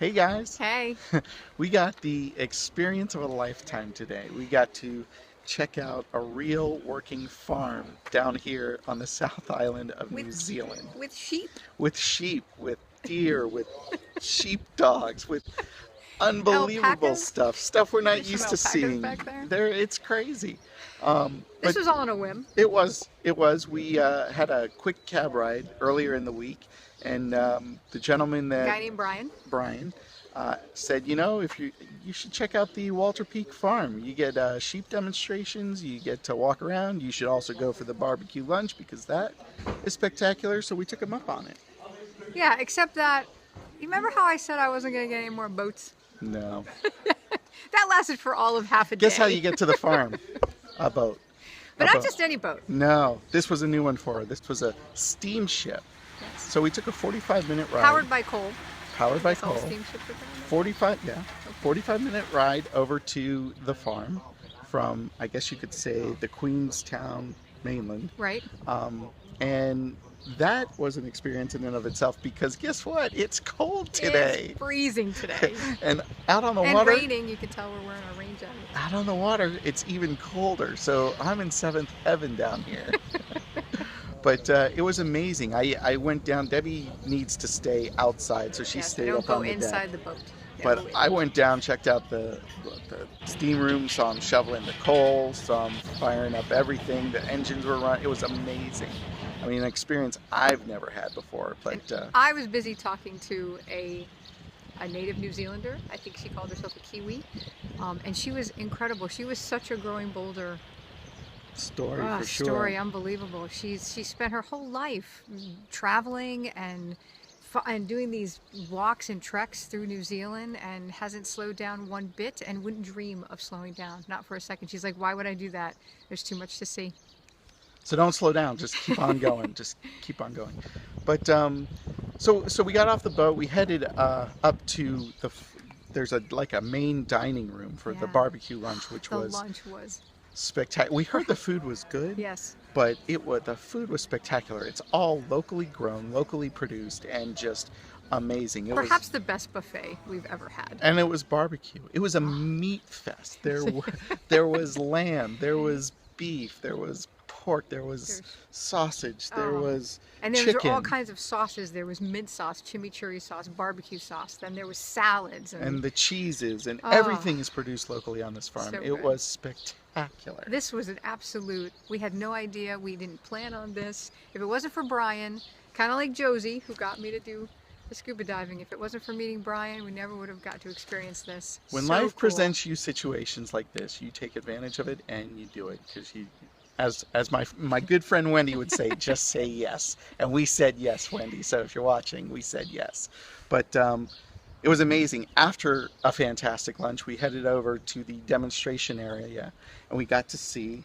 Hey guys, Hey. we got the experience of a lifetime today. We got to check out a real working farm down here on the South Island of with New Zealand with sheep, with sheep, with deer, with sheepdogs, with unbelievable alpacas. stuff we're not There's some used to alpacas seeing. back there. It's crazy. This But was all on a whim. it was. We had a quick cab ride earlier in the week, and the gentleman A that guy named Brian. Brian, said, if you should check out the Walter Peak Farm. You get sheep demonstrations, you get to walk around. You should also go for the barbecue lunch because that is spectacular. So we took him up on it. Yeah, except that you remember how I said I wasn't gonna get any more boats? No. That lasted for all of half a day. Guess how you get to the farm? A boat. But A not boat. just any boat. No, this was a new one for her. This was a steamship. Yes. So we took a 45-minute ride. Powered by coal. Powered by That's all coal. steamships are powered by. 45-minute ride over to the farm from, I guess you could say, the Queenstown mainland. Right. And that was an experience in and of itself because guess what? It's cold today. It's freezing today. And out on the And water, raining. You can tell we're wearing our rain jackets. out on the water, it's even colder. So I'm in seventh heaven down here. But it was amazing. I went down. Debbie needs to stay outside, so she Yes, stayed don't up go on the deck. inside the boat. Yeah, But I went down, checked out the steam room, saw them shoveling the coal, saw them firing up everything. The engines were running. It was amazing. I mean, an experience I've never had before. But I was busy talking to a native New Zealander. I think she called herself a Kiwi. And she was incredible. She was such a growing boulder story for sure. story, unbelievable. She spent her whole life traveling and doing these walks and treks through New Zealand and hasn't slowed down one bit and wouldn't dream of slowing down, not for a second. She's like, why would I do that? There's too much to see. So don't slow down. Just keep on going. Just keep on going. But so we got off the boat. We headed up to there's a main dining room for the Yeah. barbecue lunch, which The was lunch was. spectacular. We heard the food was good. Yes. But the food was spectacular. It's all locally grown, locally produced, and just amazing. Perhaps the best buffet we've ever had. And it was barbecue. It was a meat fest. There was lamb, there was beef, there was pork, there was sausage, there was And there chicken. were all kinds of sauces. There was mint sauce, chimichurri sauce, barbecue sauce. Then there was salads. And the cheeses, and everything is produced locally on this farm. So It good. was spectacular. This was an absolute, we had no idea. We didn't plan on this. If it wasn't for Brian, kind of like Josie, who got me to do the scuba diving, if it wasn't for meeting Brian, we never would have got to experience this. When So life cool. presents you situations like this, you take advantage of it and you do it because as my good friend Wendy would say, just say yes. And we said yes, Wendy. So if you're watching, we said yes. But it was amazing. After a fantastic lunch, we headed over to the demonstration area and we got to see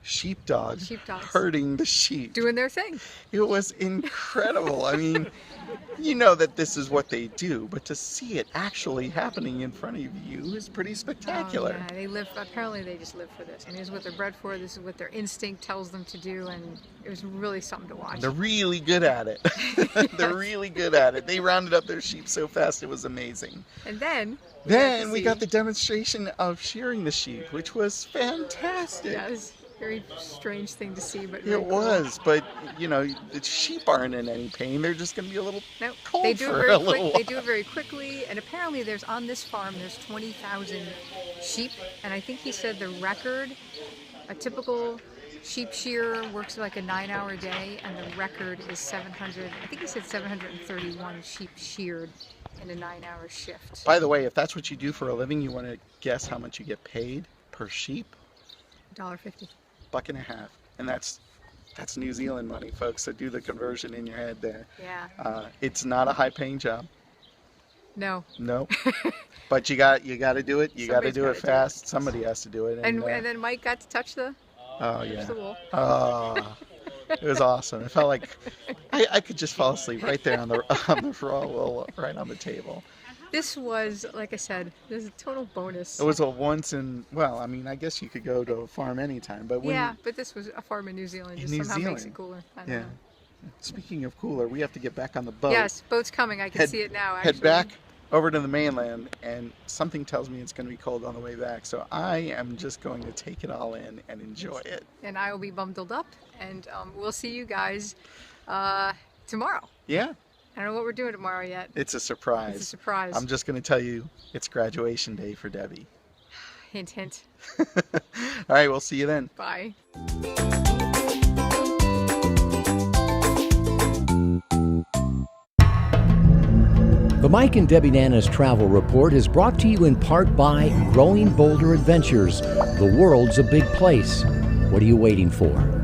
sheepdogs herding the sheep. doing their thing. It was incredible. I mean, you know that this is what they do, but to see it actually happening in front of you is pretty spectacular. Oh, yeah, apparently they just live for this. I mean, this is what they're bred for. This is what their instinct tells them to do. And it was really something to watch. They're really good at it. They're really good at it. They rounded up their sheep so fast, it was amazing. And then we got the demonstration of shearing the sheep, which was fantastic. Yeah, it was a very strange thing to see, but It was, but the sheep aren't in any pain. They're just going to be a little cold they do for it very a little while. They do it very quickly, and apparently on this farm there's 20,000 sheep, and I think he said the record, a typical sheep shearer works like a 9-hour day, and the record is 700. I think he said 731 sheep sheared in a 9-hour shift. By the way, if that's what you do for a living, you want to guess how much you get paid per sheep? $1.50. $1.50, and that's New Zealand money, folks. So do the conversion in your head there. Yeah. It's not a high-paying job. No. No. But you got to do it. You got to do it fast. Somebody has to do it. And then Mike got to touch the wool. Oh, it was awesome. It felt like I could just fall asleep right there on the raw wool, right on the table. This was, like I said, this is a total bonus. It was I guess you could go to a farm anytime, but but this was a farm in New Zealand. Just New somehow makes Zealand. it cooler. I don't know. Speaking of cooler, we have to get back on the boat. Yes, boat's coming. I can see it now. Actually. Head back over to the mainland, and something tells me it's going to be cold on the way back. So I am just going to take it all in and enjoy it. And I will be bundled up, and we'll see you guys tomorrow. Yeah, I don't know what we're doing tomorrow yet. it's a surprise. It's a surprise. I'm just going to tell you it's graduation day for Debbie. Hint, hint. All right, we'll see you then. Bye. The Mike and Debbie Nana's Travel Report is brought to you in part by Growing Boulder Adventures. The world's a big place. What are you waiting for?